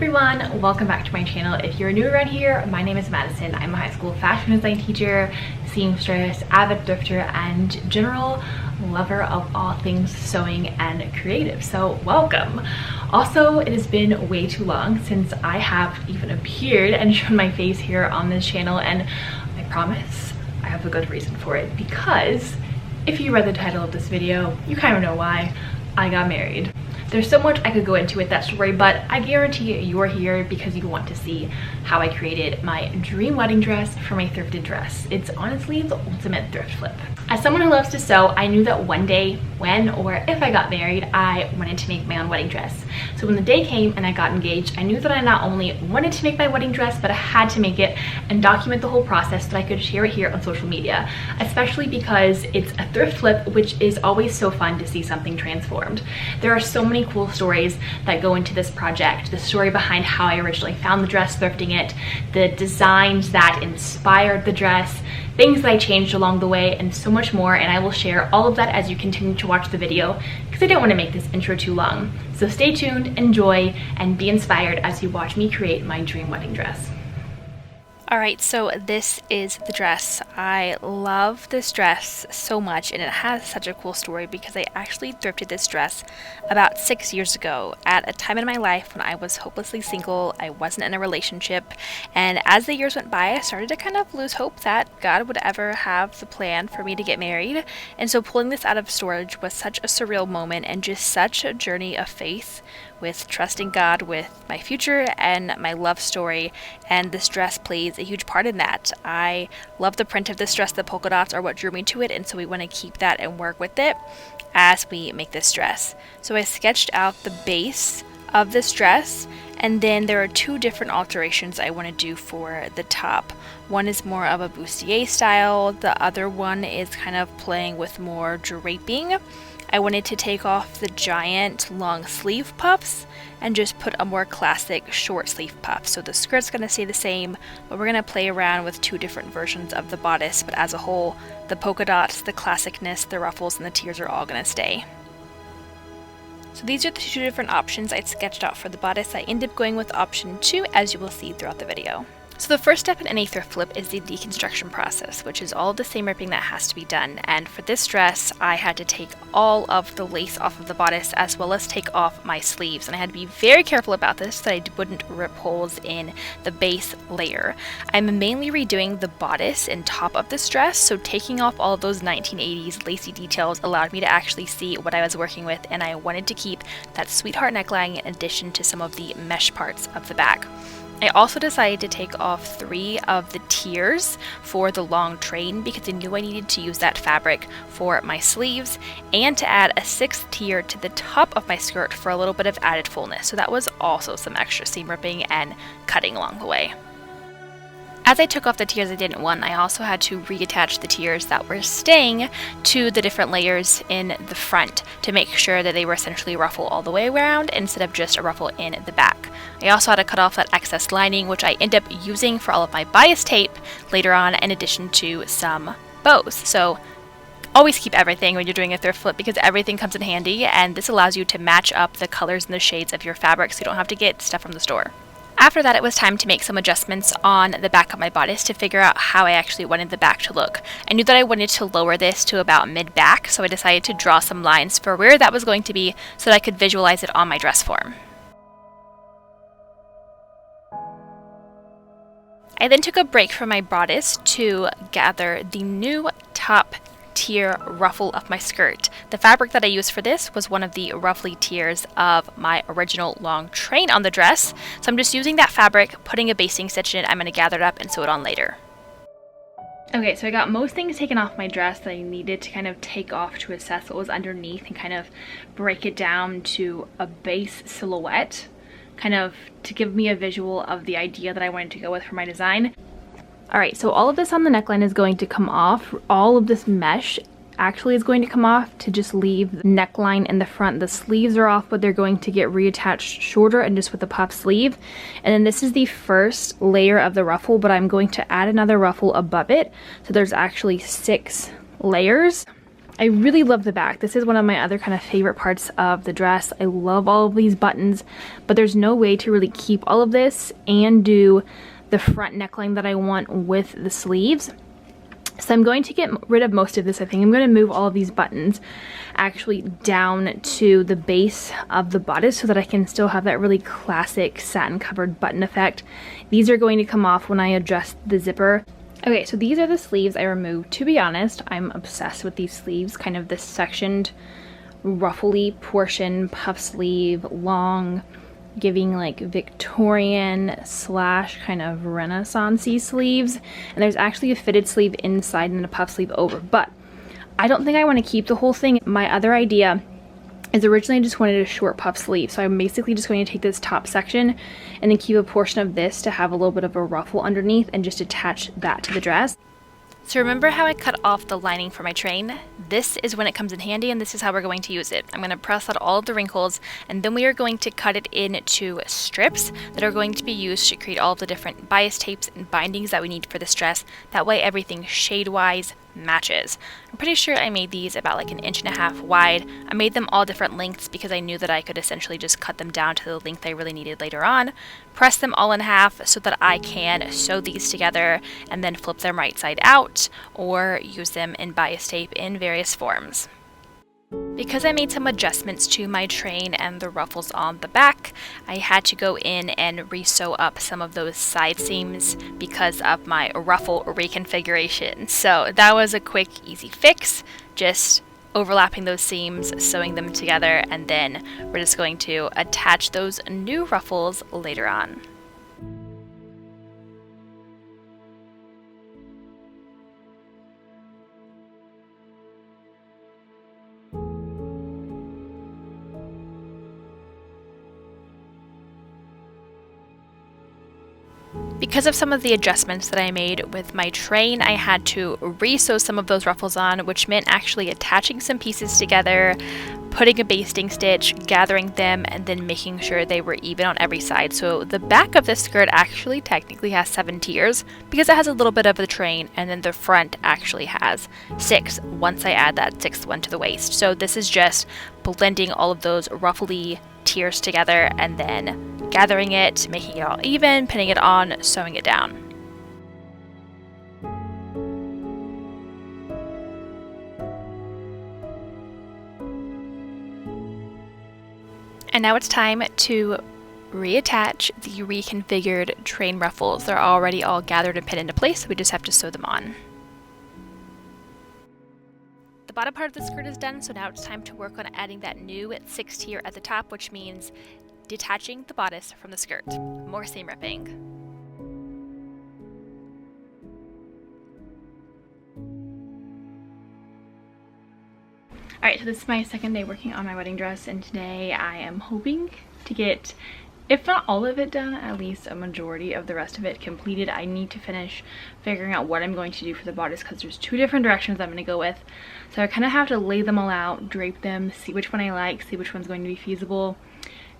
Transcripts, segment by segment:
everyone, welcome back to my channel. If you're new around here, my name is Madison. I'm a high school fashion design teacher, seamstress, avid thrifter, and general lover of all things sewing and creative. So welcome. Also, it has been way too long since I have even appeared and shown my face here on this channel, and I promise I have a good reason for it, because if you read the title of this video, you kind of know why. I got married. There's so much I could go into with that story, but I guarantee you're here because you want to see how I created my dream wedding dress from a thrifted dress. It's honestly the ultimate thrift flip. As someone who loves to sew, I knew that one day, when or if I got married, I wanted to make my own wedding dress. So when the day came and I got engaged, I knew that I not only wanted to make my wedding dress, but I had to make it and document the whole process so that I could share it here on social media, especially because it's a thrift flip, which is always so fun to see something transformed. There are so many cool stories that go into this project. The story behind how I originally found the dress thrifting it, the designs that inspired the dress, things that I changed along the way, and so much more. And I will share all of that as you continue to watch the video, because I don't want to make this intro too long. So stay tuned, enjoy, and be inspired as you watch me create my dream wedding dress. Alright, so this is the dress. I love this dress so much, and it has such a cool story because I actually thrifted this dress about 6 years ago at a time in my life when I was hopelessly single. I wasn't in a relationship, and as the years went by, I started to kind of lose hope that God would ever have the plan for me to get married. And so pulling this out of storage was such a surreal moment and just such a journey of faith with trusting God with my future and my love story, and this dress plays a huge part in that. I love the print of this dress. The polka dots are what drew me to it, and so we want to keep that and work with it as we make this dress. So I sketched out the base of this dress, and then there are two different alterations I want to do for the top. One is more of a bustier style, the other one is kind of playing with more draping. I wanted to take off the giant long sleeve puffs and just put a more classic short sleeve puff. So the skirt's going to stay the same, but we're going to play around with two different versions of the bodice, but as a whole, the polka dots, the classicness, the ruffles, and the tiers are all going to stay. So these are the two different options I sketched out for the bodice. I ended up going with option 2, as you will see throughout the video. So the first step in any thrift flip is the deconstruction process, which is all of the same ripping that has to be done. And for this dress, I had to take all of the lace off of the bodice as well as take off my sleeves. And I had to be very careful about this so that I wouldn't rip holes in the base layer. I'm mainly redoing the bodice and top of this dress, so taking off all of those 1980s lacy details allowed me to actually see what I was working with, and I wanted to keep that sweetheart neckline in addition to some of the mesh parts of the back. I also decided to take off 3 of the tiers for the long train because I knew I needed to use that fabric for my sleeves, and to add a 6th tier to the top of my skirt for a little bit of added fullness. So that was also some extra seam ripping and cutting along the way. As I took off the tiers I didn't want, I also had to reattach the tiers that were staying to the different layers in the front to make sure that they were essentially ruffle all the way around instead of just a ruffle in the back. I also had to cut off that excess lining, which I end up using for all of my bias tape later on, in addition to some bows. So always keep everything when you're doing a thrift flip because everything comes in handy, and this allows you to match up the colors and the shades of your fabric so you don't have to get stuff from the store. After that, it was time to make some adjustments on the back of my bodice to figure out how I actually wanted the back to look. I knew that I wanted to lower this to about mid-back, so I decided to draw some lines for where that was going to be so that I could visualize it on my dress form. I then took a break from my bodice to gather the new top tier ruffle of my skirt. The fabric that I used for this was one of the ruffly tiers of my original long train on the dress. So I'm just using that fabric, putting a basting stitch in it. I'm going to gather it up and sew it on later. Okay, so I got most things taken off my dress that I needed to kind of take off to assess what was underneath and kind of break it down to a base silhouette, kind of to give me a visual of the idea that I wanted to go with for my design. Alright, so all of this on the neckline is going to come off. All of this mesh actually is going to come off to just leave the neckline in the front. The sleeves are off, but they're going to get reattached shorter and just with a puff sleeve. And then this is the first layer of the ruffle, but I'm going to add another ruffle above it. So there's actually 6 layers. I really love the back. This is one of my other kind of favorite parts of the dress. I love all of these buttons, but there's no way to really keep all of this and do the front neckline that I want with the sleeves. So I'm going to get rid of most of this. I think I'm going to move all of these buttons actually down to the base of the bodice so that I can still have that really classic satin covered button effect. These are going to come off when I adjust the zipper. Okay, so these are the sleeves I removed. To be honest, I'm obsessed with these sleeves, kind of this sectioned ruffly portion, puff sleeve, long, giving like Victorian slash kind of Renaissance-y sleeves. And there's actually a fitted sleeve inside and a puff sleeve over, but I don't think I want to keep the whole thing. My other idea is originally I just wanted a short puff sleeve, so I'm basically just going to take this top section and then keep a portion of this to have a little bit of a ruffle underneath and just attach that to the dress. So remember how I cut off the lining for my train? This is when it comes in handy, and this is how we're going to use it. I'm going to press out all of the wrinkles, and then we are going to cut it into strips that are going to be used to create all of the different bias tapes and bindings that we need for this dress. That way everything shade-wise matches. I'm pretty sure I made these about like 1.5 inches wide. I made them all different lengths because I knew that I could essentially just cut them down to the length I really needed later on, press them all in half so that I can sew these together and then flip them right side out or use them in bias tape in various forms. Because I made some adjustments to my train and the ruffles on the back, I had to go in and re-sew up some of those side seams because of my ruffle reconfiguration. So that was a quick, easy fix, just overlapping those seams, sewing them together, and then we're just going to attach those new ruffles later on. Because of some of the adjustments that I made with my train, I had to re-sew some of those ruffles on, which meant actually attaching some pieces together, putting a basting stitch, gathering them, and then making sure they were even on every side. So the back of the skirt actually technically has 7 tiers because it has a little bit of the train, and then the front actually has 6 once I add that 6th one to the waist. So this is just blending all of those ruffly tiers together and then gathering it, making it all even, pinning it on, sewing it down. And now it's time to reattach the reconfigured train ruffles. They're already all gathered and pinned into place, so we just have to sew them on. The bottom part of the skirt is done, so now it's time to work on adding that new 6th tier at the top, which means detaching the bodice from the skirt. More seam ripping. Alright, so this is my second day working on my wedding dress, and today I am hoping to get, if not all of it done, at least a majority of the rest of it completed. I need to finish figuring out what I'm going to do for the bodice because there's 2 different directions I'm going to go with. So I kind of have to lay them all out, drape them, see which one I like, see which one's going to be feasible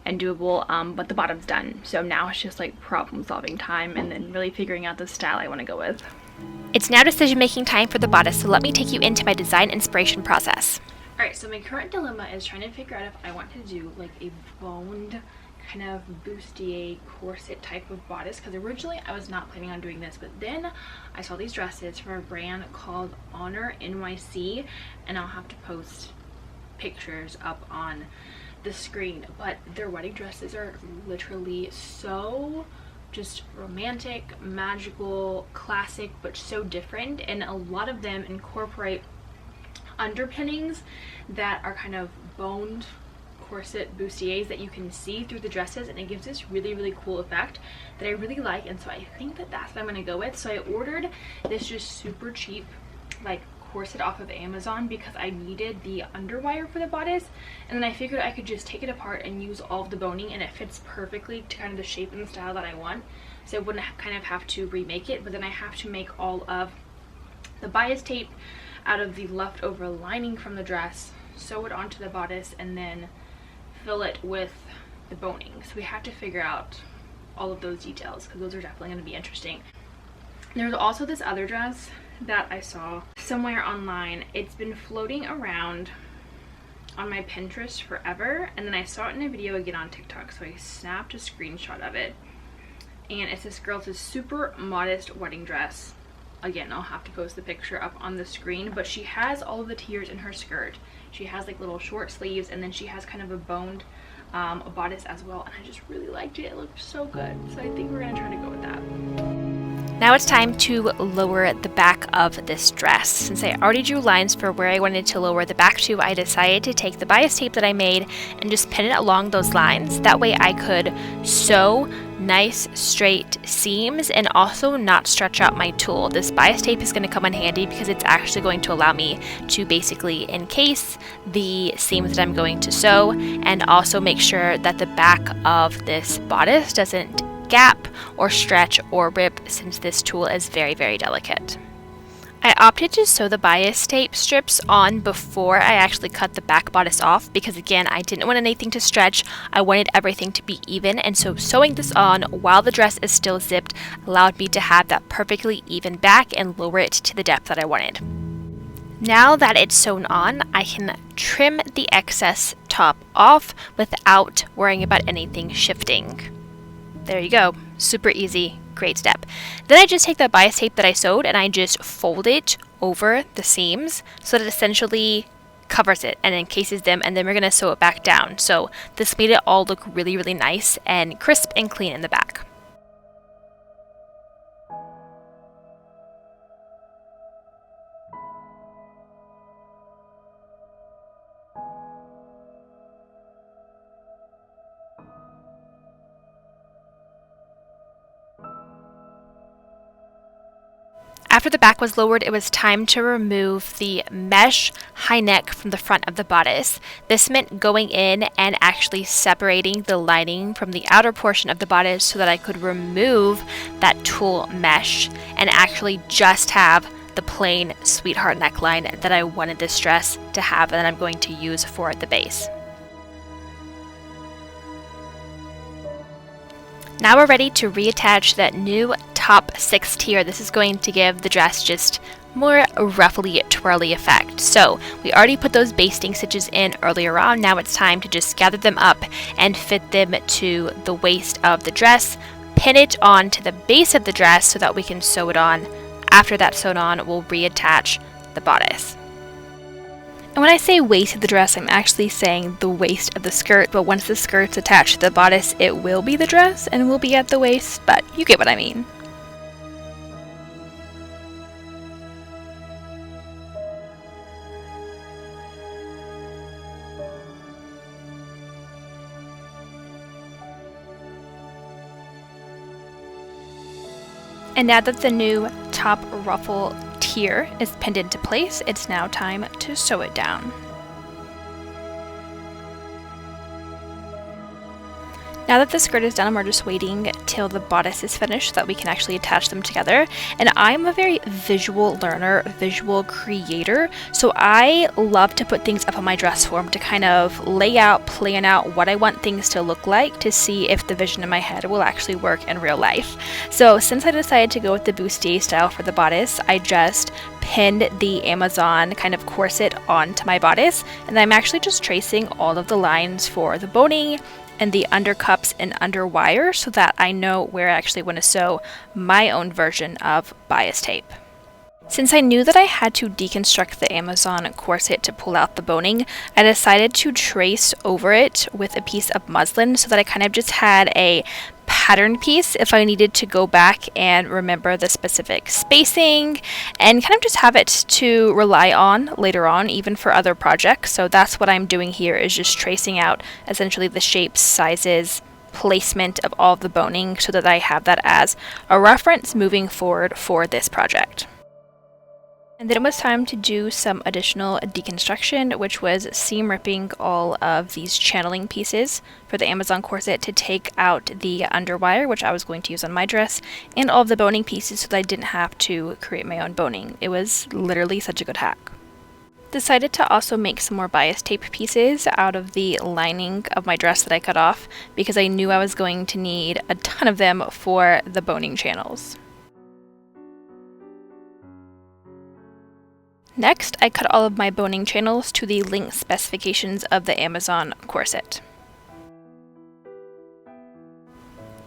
and doable, but the bottom's done. So now it's just like problem solving time and then really figuring out the style I want to go with. It's now decision making time for the bodice, so let me take you into my design inspiration process. Alright, so my current dilemma is trying to figure out if I want to do like a boned kind of bustier corset type of bodice, because originally I was not planning on doing this, but then I saw these dresses from a brand called Honor NYC, and I'll have to post pictures up on the screen, but their wedding dresses are literally so just romantic, magical, classic, but so different, and a lot of them incorporate underpinnings that are kind of boned corset bustiers that you can see through the dresses, and it gives this really, really cool effect that I really like, and so I think that that's what I'm going to go with. So I ordered this just super cheap like corset off of Amazon because I needed the underwire for the bodice, and then I figured I could just take it apart and use all of the boning, and it fits perfectly to kind of the shape and the style that I want, so I wouldn't kind of have to remake it. But then I have to make all of the bias tape out of the leftover lining from the dress, sew it onto the bodice, and then fill it with the boning. So we have to figure out all of those details because those are definitely going to be interesting. There's also this other dress that I saw somewhere online. It's been floating around on my Pinterest forever, and then I saw it in a video again on TikTok, so I snapped a screenshot of it. And it's this girl, it's a super modest wedding dress. Again, I'll have to post the picture up on the screen, but she has all of the tiers in her skirt. She has like little short sleeves, and then she has kind of a boned a bodice as well, and I just really liked it. It looked so good, so I think we're gonna try to go with that. Now it's time to lower the back of this dress. Since I already drew lines for where I wanted to lower the back to, I decided to take the bias tape that I made and just pin it along those lines. That way I could sew nice straight seams and also not stretch out my tool. This bias tape is going to come in handy because it's actually going to allow me to basically encase the seams that I'm going to sew, and also make sure that the back of this bodice doesn't gap or stretch or rip, since this tool is very, very delicate. I opted to sew the bias tape strips on before I actually cut the back bodice off because, again, I didn't want anything to stretch. I wanted everything to be even, and so sewing this on while the dress is still zipped allowed me to have that perfectly even back and lower it to the depth that I wanted. Now that it's sewn on, I can trim the excess top off without worrying about anything shifting. There you go. Super easy. Great step. Then I just take that bias tape that I sewed and I just fold it over the seams so that it essentially covers it and encases them, and then we're going to sew it back down. So this made it all look really, really nice and crisp and clean in the back. After the back was lowered, it was time to remove the mesh high neck from the front of the bodice. This meant going in and actually separating the lining from the outer portion of the bodice so that I could remove that tulle mesh and actually just have the plain sweetheart neckline that I wanted this dress to have and that I'm going to use for the base. Now we're ready to reattach that new top 6 tier. This is going to give the dress just more ruffly, twirly effect. So we already put those basting stitches in earlier on. Now it's time to just gather them up and fit them to the waist of the dress, pin it on to the base of the dress so that we can sew it on. After that's sewn on, we'll reattach the bodice. And when I say waist of the dress, I'm actually saying the waist of the skirt, but once the skirt's attached to the bodice, it will be the dress and will be at the waist, but you get what I mean. And now that the new top ruffle tier is pinned into place, it's now time to sew it down. Now that the skirt is done, we're just waiting till the bodice is finished so that we can actually attach them together. And I'm a very visual learner, visual creator, so I love to put things up on my dress form to kind of lay out, plan out what I want things to look like to see if the vision in my head will actually work in real life. So since I decided to go with the bustier style for the bodice, I just pinned the Amazon kind of corset onto my bodice, and I'm actually just tracing all of the lines for the boning and the undercups and under wire so that I know where I actually want to sew my own version of bias tape. Since I knew that I had to deconstruct the Amazon corset to pull out the boning, I decided to trace over it with a piece of muslin so that I kind of just had a pattern piece if I needed to go back and remember the specific spacing and kind of just have it to rely on later on, even for other projects. So that's what I'm doing here, is just tracing out essentially the shapes, sizes, placement of all of the boning so that I have that as a reference moving forward for this project. And then it was time to do some additional deconstruction, which was seam ripping all of these channeling pieces for the Amazon corset to take out the underwire, which I was going to use on my dress, and all of the boning pieces so that I didn't have to create my own boning. It was literally such a good hack. Decided to also make some more bias tape pieces out of the lining of my dress that I cut off because I knew I was going to need a ton of them for the boning channels. Next, I cut all of my boning channels to the length specifications of the Amazon corset.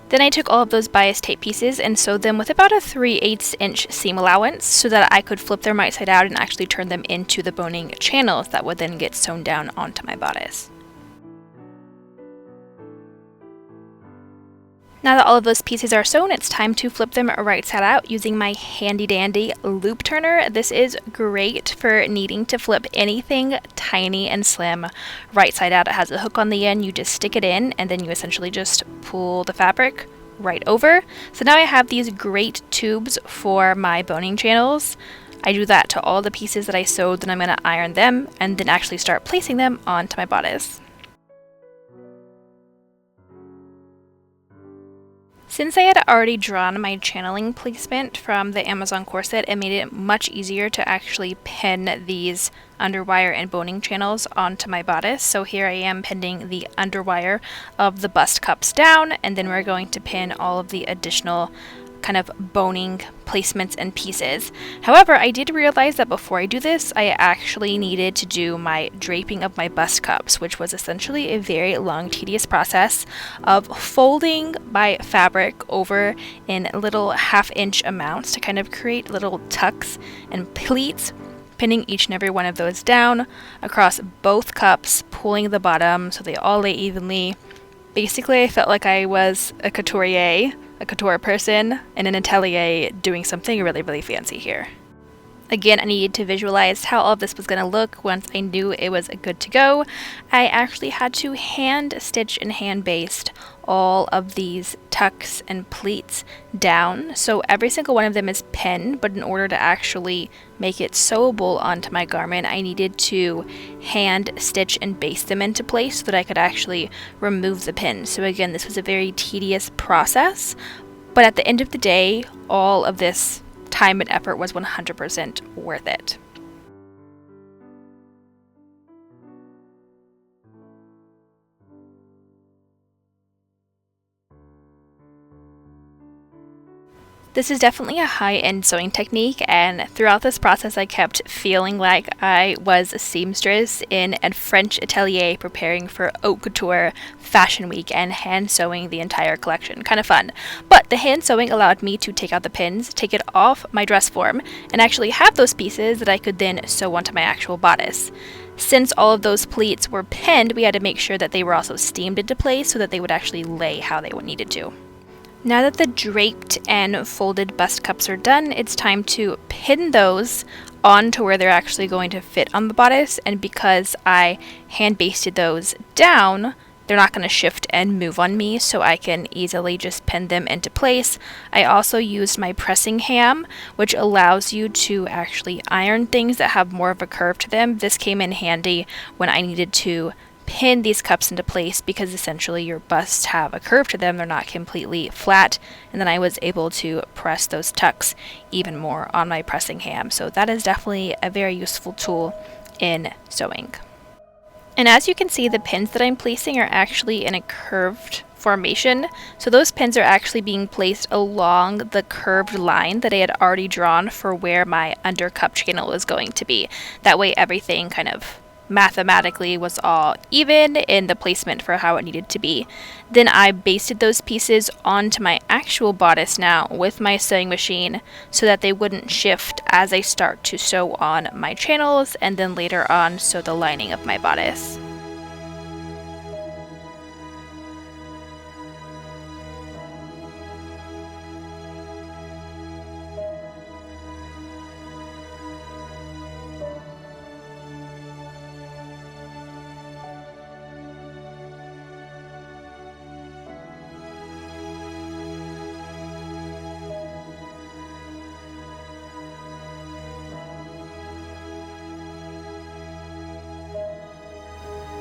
Then I took all of those bias tape pieces and sewed them with about a 3/8 inch seam allowance so that I could flip them right side out and actually turn them into the boning channels that would then get sewn down onto my bodice. Now that all of those pieces are sewn, it's time to flip them right side out using my handy dandy loop turner. This is great for needing to flip anything tiny and slim right side out. It has a hook on the end, you just stick it in and then you essentially just pull the fabric right over. So now I have these great tubes for my boning channels. I do that to all the pieces that I sewed, then I'm going to iron them and then actually start placing them onto my bodice. Since I had already drawn my channeling placement from the Amazon corset, it made it much easier to actually pin these underwire and boning channels onto my bodice. So here I am pinning the underwire of the bust cups down, and then we're going to pin all of the additional kind of boning placements and pieces. However, I did realize that before I do this, I actually needed to do my draping of my bust cups, which was essentially a very long, tedious process of folding my fabric over in little 1/2 inch amounts to kind of create little tucks and pleats, pinning each and every one of those down across both cups, pulling the bottom so they all lay evenly. Basically, I felt like I was a couture person in an atelier doing something really, really fancy here. Again, I needed to visualize how all of this was going to look once I knew it was good to go. I actually had to hand stitch and hand baste all of these tucks and pleats down. So every single one of them is pinned, but in order to actually make it sewable onto my garment, I needed to hand stitch and baste them into place so that I could actually remove the pins. So again, this was a very tedious process, but at the end of the day, all of this time and effort was 100% worth it. This is definitely a high-end sewing technique, and throughout this process I kept feeling like I was a seamstress in a French atelier preparing for haute couture fashion week and hand sewing the entire collection. Kind of fun. But the hand sewing allowed me to take out the pins, take it off my dress form, and actually have those pieces that I could then sew onto my actual bodice. Since all of those pleats were pinned, we had to make sure that they were also steamed into place so that they would actually lay how they needed to. Now that the draped and folded bust cups are done, it's time to pin those onto where they're actually going to fit on the bodice, and because I hand basted those down, they're not going to shift and move on me, so I can easily just pin them into place. I also used my pressing ham, which allows you to actually iron things that have more of a curve to them. This came in handy when I needed to pin these cups into place because essentially your busts have a curve to them, they're not completely flat, and then I was able to press those tucks even more on my pressing ham. So that is definitely a very useful tool in sewing. And as you can see, the pins that I'm placing are actually in a curved formation. So those pins are actually being placed along the curved line that I had already drawn for where my under cup channel is going to be. That way everything kind of mathematically was all even in the placement for how it needed to be. Then I basted those pieces onto my actual bodice now with my sewing machine so that they wouldn't shift as I start to sew on my channels and then later on sew the lining of my bodice.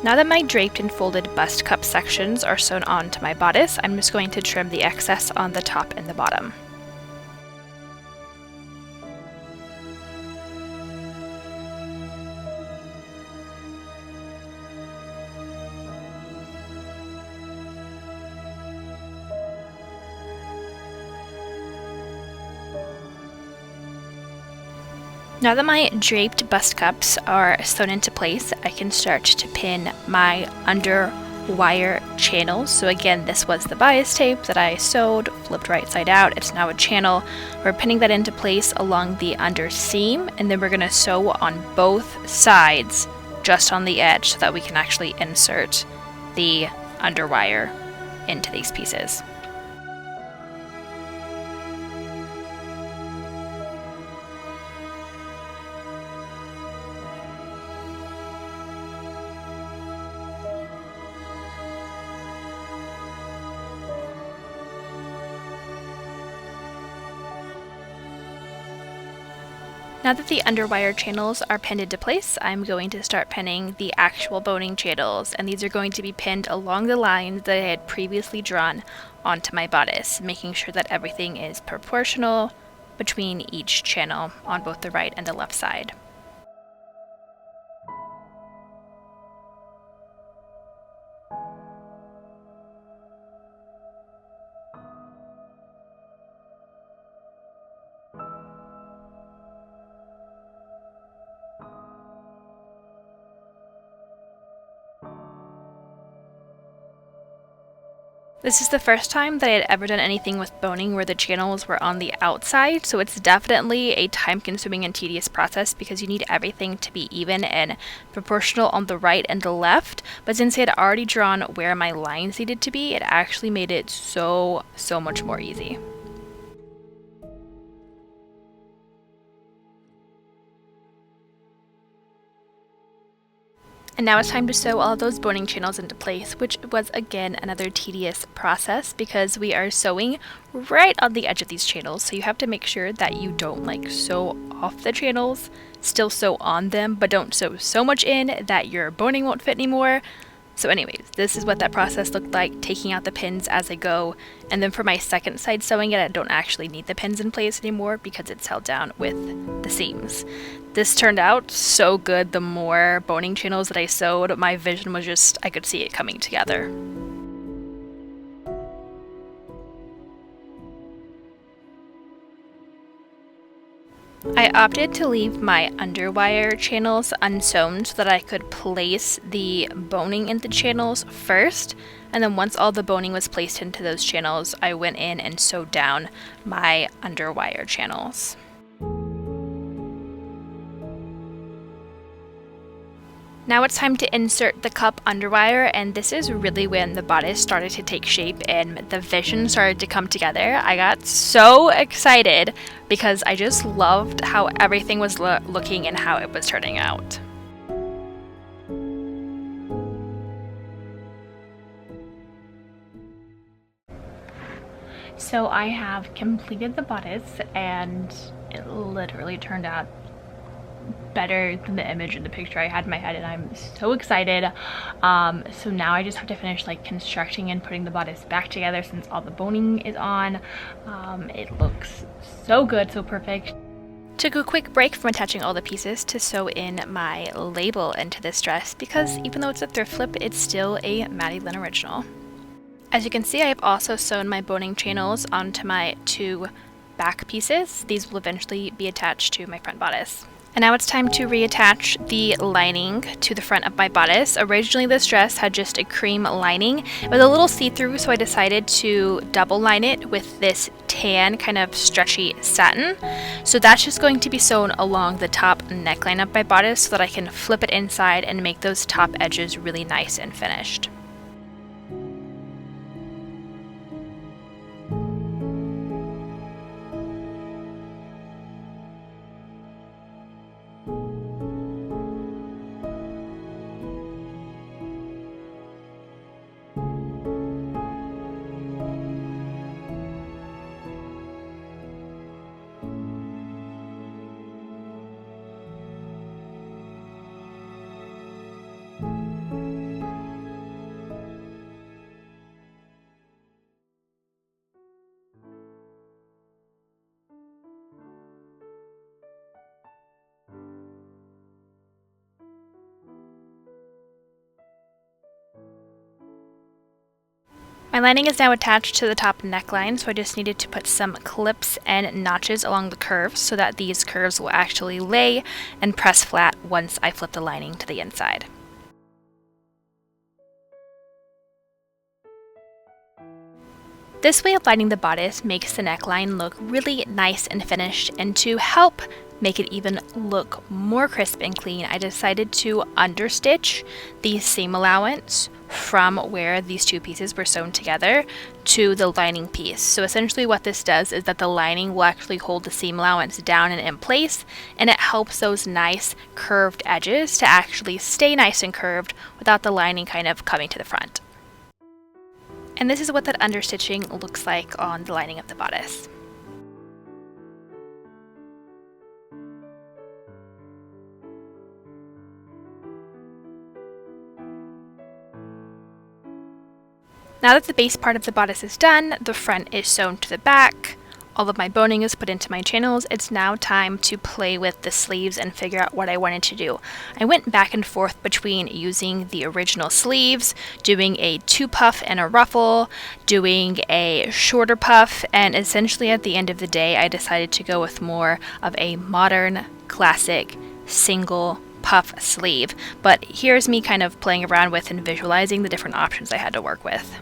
Now that my draped and folded bust cup sections are sewn onto my bodice, I'm just going to trim the excess on the top and the bottom. Now that my draped bust cups are sewn into place, I can start to pin my under wire channels. So again, this was the bias tape that I sewed, flipped right side out. It's now a channel. We're pinning that into place along the under seam, and then we're going to sew on both sides just on the edge so that we can actually insert the under wire into these pieces. Now that the underwire channels are pinned into place, I'm going to start pinning the actual boning channels, and these are going to be pinned along the lines that I had previously drawn onto my bodice, making sure that everything is proportional between each channel on both the right and the left side. This is the first time that I had ever done anything with boning where the channels were on the outside, so it's definitely a time-consuming and tedious process because you need everything to be even and proportional on the right and the left. But since I had already drawn where my lines needed to be, it actually made it so much more easy. And now it's time to sew all of those boning channels into place, which was again another tedious process because we are sewing right on the edge of these channels. So you have to make sure that you don't like sew off the channels, still sew on them, but don't sew so much in that your boning won't fit anymore. So anyways, this is what that process looked like, taking out the pins as I go. And then for my second side sewing it, I don't actually need the pins in place anymore because it's held down with the seams. This turned out so good. The more boning channels that I sewed, my vision was just, I could see it coming together. I opted to leave my underwire channels unsewn so that I could place the boning in the channels first, and then once all the boning was placed into those channels, I went in and sewed down my underwire channels. Now it's time to insert the cup underwire, and this is really when the bodice started to take shape and the vision started to come together. I got so excited because I just loved how everything was looking and how it was turning out. So I have completed the bodice and it literally turned out better than the image in the picture I had in my head, and I'm so excited. So now I just have to finish like constructing and putting the bodice back together since all the boning is on. It looks so good, so perfect. Took a quick break from attaching all the pieces to sew in my label into this dress because even though it's a thrift flip, it's still a Maddie Lynn original. As you can see, I have also sewn my boning channels onto my two back pieces. These will eventually be attached to my front bodice. And now it's time to reattach the lining to the front of my bodice. Originally this dress had just a cream lining. It was a little see-through, so I decided to double line it with this tan kind of stretchy satin. So that's just going to be sewn along the top neckline of my bodice so that I can flip it inside and make those top edges really nice and finished. lining is now attached to the top neckline, so I just needed to put some clips and notches along the curves so that these curves will actually lay and press flat once I flip the lining to the inside. This way of lining the bodice makes the neckline look really nice and finished, and to help make it even look more crisp and clean, I decided to understitch the seam allowance from where these two pieces were sewn together to the lining piece. So essentially what this does is that the lining will actually hold the seam allowance down and in place, and it helps those nice curved edges to actually stay nice and curved without the lining kind of coming to the front. And this is what that understitching looks like on the lining of the bodice. Now that the base part of the bodice is done, the front is sewn to the back, all of my boning is put into my channels, it's now time to play with the sleeves and figure out what I wanted to do. I went back and forth between using the original sleeves, doing a 2-puff and a ruffle, doing a shorter puff, and essentially at the end of the day I decided to go with more of a modern, classic, single puff sleeve. But here's me kind of playing around with and visualizing the different options I had to work with.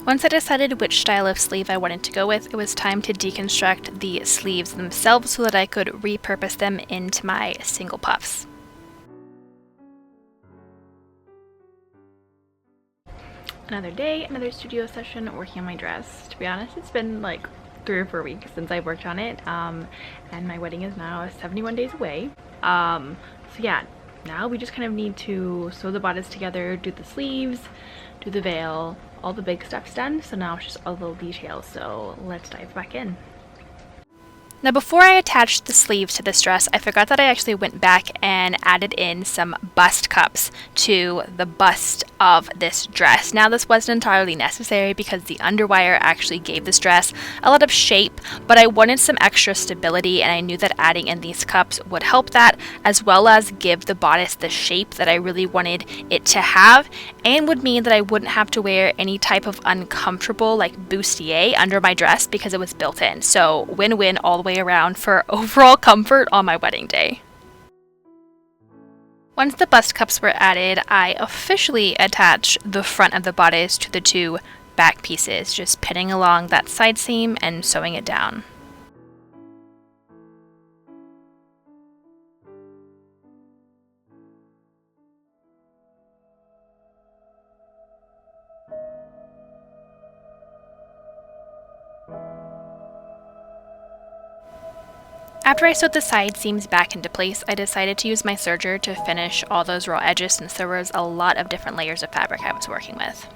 Once I decided which style of sleeve I wanted to go with, it was time to deconstruct the sleeves themselves so that I could repurpose them into my single puffs. Another day, another studio session working on my dress. To be honest, it's been like 3 or 4 weeks since I've worked on it, and my wedding is now 71 days away. So yeah, now we just kind of need to sew the bodice together, do the sleeves, do the veil, all the big stuff's done, so now it's just all the little details, so let's dive back in. Now before I attached the sleeves to this dress, I forgot that I actually went back and added in some bust cups to the bust of this dress. Now this wasn't entirely necessary because the underwire actually gave this dress a lot of shape, but I wanted some extra stability and I knew that adding in these cups would help that, as well as give the bodice the shape that I really wanted it to have, and would mean that I wouldn't have to wear any type of uncomfortable like bustier under my dress because it was built in. So win-win all the way around for overall comfort on my wedding day. Once the bust cups were added, I officially attached the front of the bodice to the 2 back pieces, just pinning along that side seam and sewing it down. After I sewed the side seams back into place, I decided to use my serger to finish all those raw edges since there was a lot of different layers of fabric I was working with.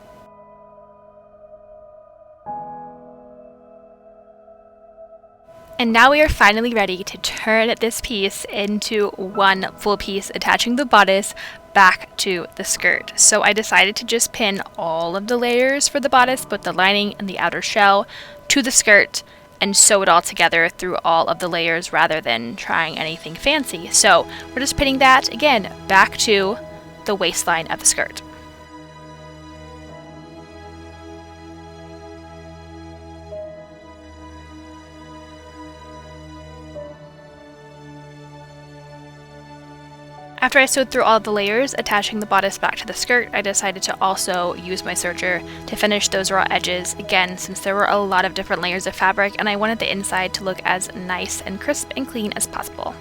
And now we are finally ready to turn this piece into one full piece, attaching the bodice back to the skirt. So I decided to just pin all of the layers for the bodice, both the lining and the outer shell, to the skirt, and sew it all together through all of the layers rather than trying anything fancy. So we're just pinning that again back to the waistline of the skirt. After I sewed through all the layers, attaching the bodice back to the skirt, I decided to also use my serger to finish those raw edges again, since there were a lot of different layers of fabric and I wanted the inside to look as nice and crisp and clean as possible.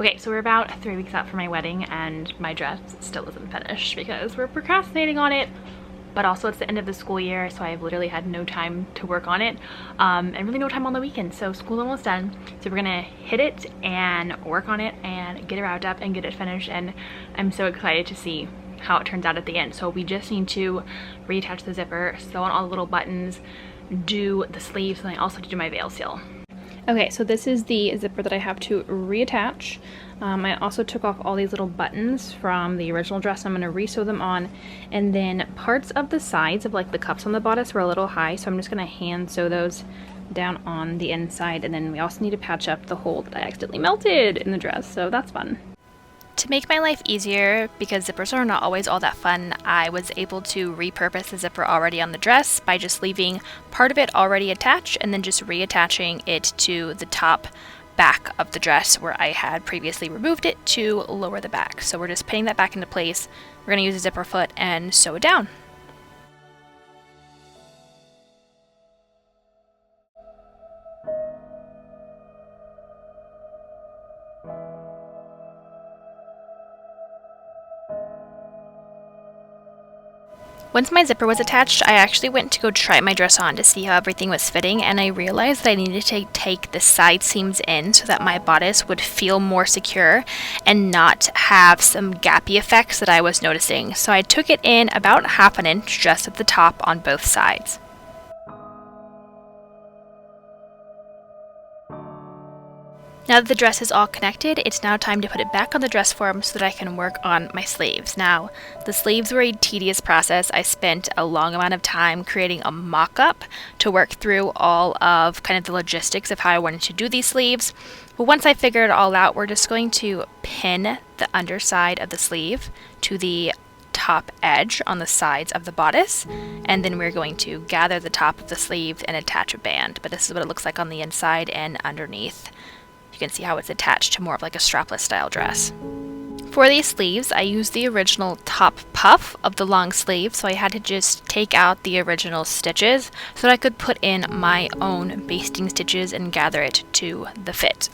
Okay, so we're about 3 weeks out from my wedding and my dress still isn't finished because we're procrastinating on it. But also it's the end of the school year, so I've literally had no time to work on it, and really no time on the weekend. So school's almost done, so we're gonna hit it and work on it and get it wrapped up and get it finished, and I'm so excited to see how it turns out at the end. So we just need to reattach the zipper, sew on all the little buttons, do the sleeves, and I also do my veil seal. Okay, so this is the zipper that I have to reattach. I also took off all these little buttons from the original dress. I'm going to re-sew them on, and then parts of the sides of like the cups on the bodice were a little high, so I'm just going to hand sew those down on the inside, and then we also need to patch up the hole that I accidentally melted in the dress, so that's fun. To make my life easier, because zippers are not always all that fun, I was able to repurpose the zipper already on the dress by just leaving part of it already attached and then just reattaching it to the top back of the dress where I had previously removed it to lower the back. So we're just pinning that back into place. We're going to use a zipper foot and sew it down. Once my zipper was attached, I actually went to go try my dress on to see how everything was fitting, and I realized that I needed to take the side seams in so that my bodice would feel more secure and not have some gappy effects that I was noticing. So I took it in about 1/2 inch just at the top on both sides. Now that the dress is all connected, it's now time to put it back on the dress form so that I can work on my sleeves. Now, the sleeves were a tedious process. I spent a long amount of time creating a mock-up to work through all of kind of the logistics of how I wanted to do these sleeves. But once I figured it all out, we're just going to pin the underside of the sleeve to the top edge on the sides of the bodice, and then we're going to gather the top of the sleeve and attach a band. But this is what it looks like on the inside and underneath. You can see how it's attached to more of like a strapless style dress. For these sleeves, I used the original top puff of the long sleeve, so I had to just take out the original stitches so that I could put in my own basting stitches and gather it to the fit.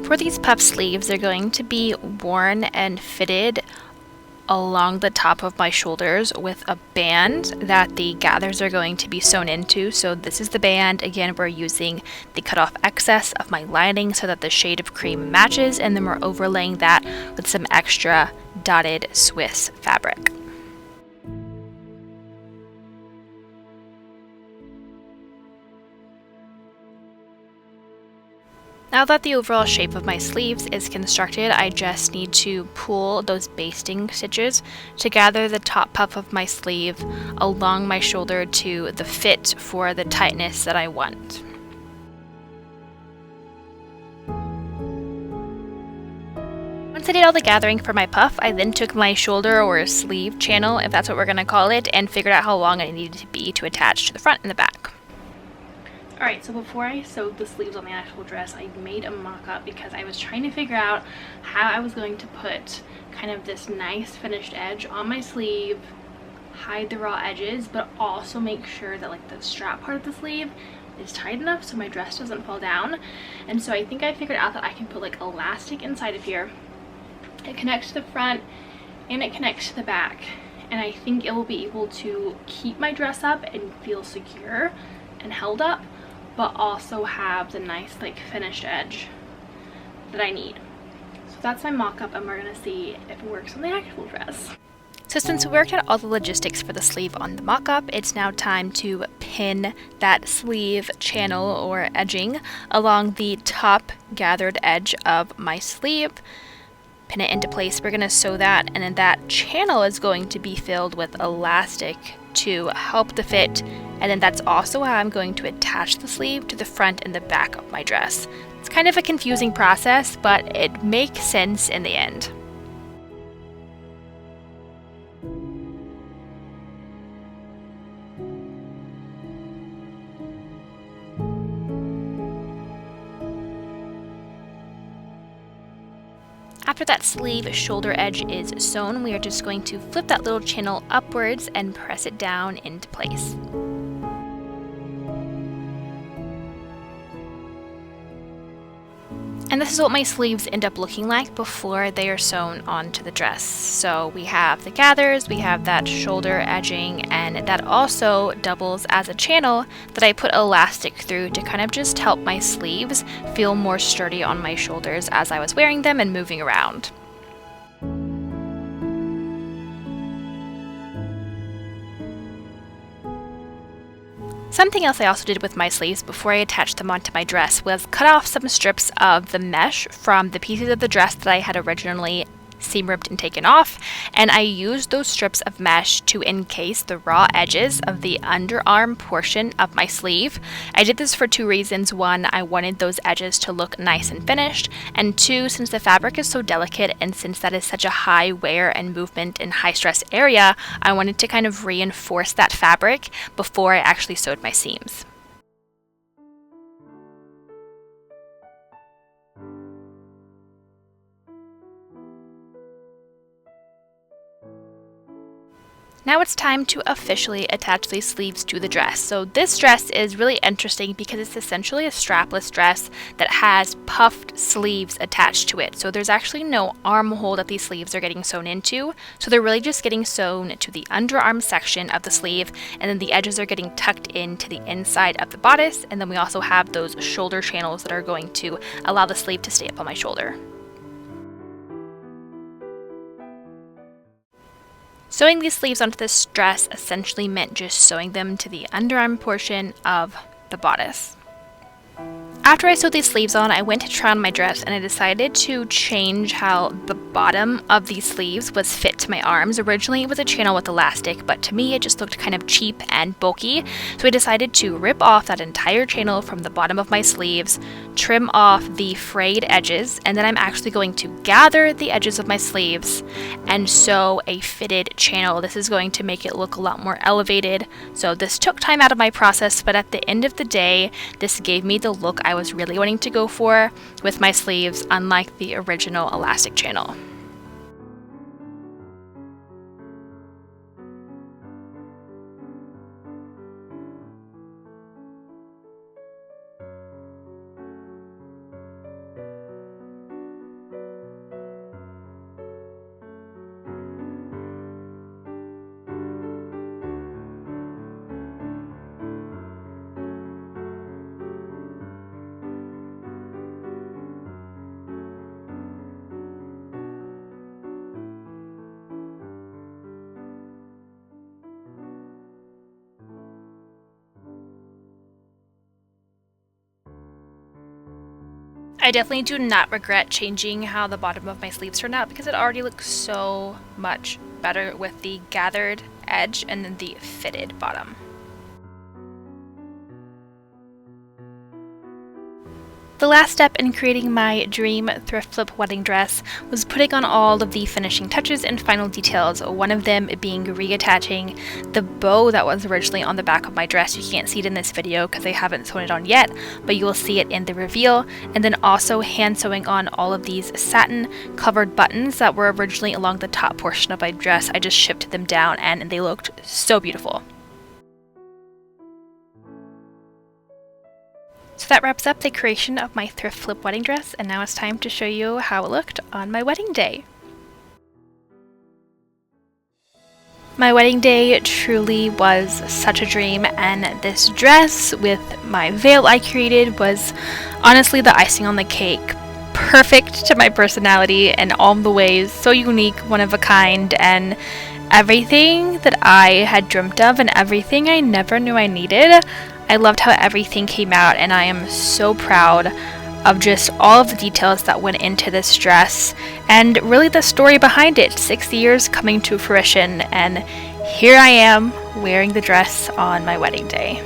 For these puff sleeves, they're going to be worn and fitted along the top of my shoulders with a band that the gathers are going to be sewn into. So this is the band. Again, we're using the cut off excess of my lining so that the shade of cream matches, and then we're overlaying that with some extra dotted Swiss fabric. Now that the overall shape of my sleeves is constructed, I just need to pull those basting stitches to gather the top puff of my sleeve along my shoulder to the fit for the tightness that I want. Once I did all the gathering for my puff, I then took my shoulder or sleeve channel, if that's what we're going to call it, and figured out how long it needed to be to attach to the front and the back. Alright, so before I sewed the sleeves on the actual dress, I made a mock-up because I was trying to figure out how I was going to put kind of this nice finished edge on my sleeve, hide the raw edges, but also make sure that like the strap part of the sleeve is tight enough so my dress doesn't fall down. And so I think I figured out that I can put like elastic inside of here. It connects to the front and it connects to the back, and I think it will be able to keep my dress up and feel secure and held up, but also have the nice like finished edge that I need. So that's my mock-up, and we're gonna see if it works on the actual dress. So since we worked out all the logistics for the sleeve on the mock-up, it's now time to pin that sleeve channel or edging along the top gathered edge of my sleeve. Pin it into place. We're gonna sew that, and then that channel is going to be filled with elastic to help the fit, and then that's also how I'm going to attach the sleeve to the front and the back of my dress. It's kind of a confusing process, but it makes sense in the end. After that sleeve shoulder edge is sewn, we are just going to flip that little channel upwards and press it down into place. And this is what my sleeves end up looking like before they are sewn onto the dress. So we have the gathers, we have that shoulder edging, and that also doubles as a channel that I put elastic through to kind of just help my sleeves feel more sturdy on my shoulders as I was wearing them and moving around. Something else I also did with my sleeves before I attached them onto my dress was cut off some strips of the mesh from the pieces of the dress that I had originally seam ripped and taken off, and I used those strips of mesh to encase the raw edges of the underarm portion of my sleeve. I did this for two reasons. One, I wanted those edges to look nice and finished, and two, since the fabric is so delicate and since that is such a high wear and movement and high stress area, I wanted to kind of reinforce that fabric before I actually sewed my seams. Now it's time to officially attach these sleeves to the dress. So this dress is really interesting because it's essentially a strapless dress that has puffed sleeves attached to it. So there's actually no armhole that these sleeves are getting sewn into. So they're really just getting sewn to the underarm section of the sleeve, and then the edges are getting tucked into the inside of the bodice. And then we also have those shoulder channels that are going to allow the sleeve to stay up on my shoulder. Sewing these sleeves onto this dress essentially meant just sewing them to the underarm portion of the bodice. After I sewed these sleeves on, I went to try on my dress and I decided to change how the bottom of these sleeves was fit to my arms. Originally it was a channel with elastic, but to me it just looked kind of cheap and bulky. So I decided to rip off that entire channel from the bottom of my sleeves, trim off the frayed edges, and then I'm actually going to gather the edges of my sleeves and sew a fitted channel. This is going to make it look a lot more elevated. So this took time out of my process, but at the end of the day, this gave me the look I was really wanting to go for with my sleeves, unlike the original elastic channel. I definitely do not regret changing how the bottom of my sleeves turned out because it already looks so much better with the gathered edge and then the fitted bottom. The last step in creating my dream thrift flip wedding dress was putting on all of the finishing touches and final details, one of them being reattaching the bow that was originally on the back of my dress. You can't see it in this video because I haven't sewn it on yet, but you will see it in the reveal, and then also hand sewing on all of these satin covered buttons that were originally along the top portion of my dress. I just shifted them down and they looked so beautiful. So that wraps up the creation of my thrift flip wedding dress, and now it's time to show you how it looked on my wedding day. My wedding day truly was such a dream, and this dress with my veil I created was honestly the icing on the cake. Perfect to my personality in all the ways, so unique, one of a kind, and everything that I had dreamt of and everything I never knew I needed. I loved how everything came out, and I am so proud of just all of the details that went into this dress and really the story behind it. 6 years coming to fruition, and here I am wearing the dress on my wedding day.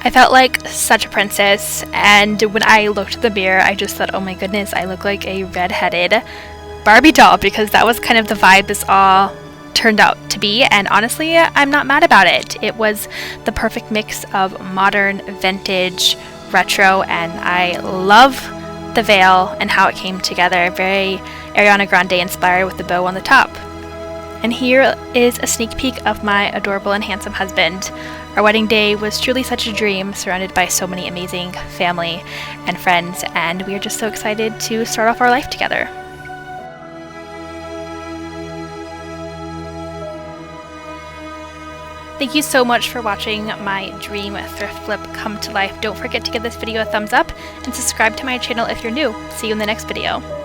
I felt like such a princess, and when I looked in the mirror, I just thought, oh my goodness, I look like a redheaded Barbie doll, because that was kind of the vibe this all turned out to be, and honestly, I'm not mad about it. It was the perfect mix of modern, vintage, retro, and I love the veil and how it came together. Very Ariana Grande inspired with the bow on the top. And here is a sneak peek of my adorable and handsome husband. Our wedding day was truly such a dream, surrounded by so many amazing family and friends, and we are just so excited to start off our life together. Thank you so much for watching my dream thrift flip come to life. Don't forget to give this video a thumbs up and subscribe to my channel if you're new. See you in the next video.